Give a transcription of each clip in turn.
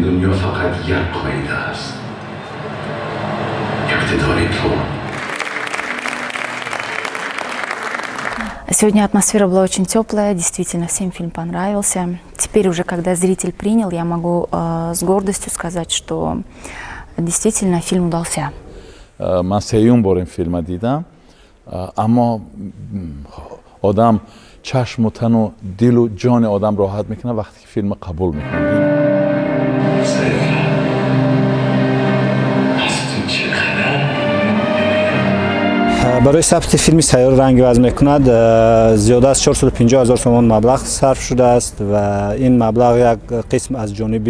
این دنیا فقط یک قاعده است. اقتدار تو. Сегодня атмосфера была очень теплая, действительно, всем фильм понравился. Теперь уже, когда зритель принял, я могу с гордостью сказать, что действительно фильм удался. من سیوم بار این فیلم دیدم، اما آدم چشم و تن و دل و جان آدم راحت میکنه وقتی فیلم قبول میکنه. برای ثبت فیلم سیاره رنگ وضع میکند زیاده از 450,000 تومان مبلغ صرف شده است و این مبلغ یک قسم از جانب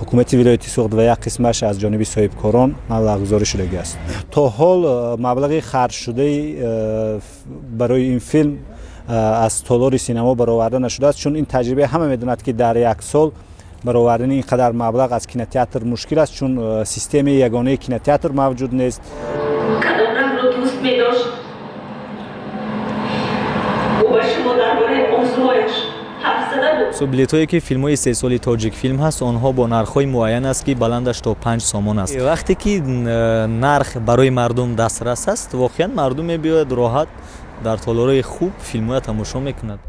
حکومت ولایت سوخت و یک قسمش از جانب صاحبکاران مبلغ گذاری شده است. تا حال مبلغ خرج شده برای این فیلم از تالار سینما برآورده نشده است، چون این تجربه همه میدوند که در یک سال برآوردن اینقدر مبلغ از کینوتئاتر مشکل است، چون سیستم یگانه کینوتئاتر موجود نیست. بلیط هایی که فیلم های 3 سالی تاجیک فیلم هست آنها با نرخ های معین است که بلندش تا 5 سامان است. وقتی که نرخ برای مردم دسترس است واقعا مردم میباید راحت در تالارهای خوب فیلم های تماشا میکند.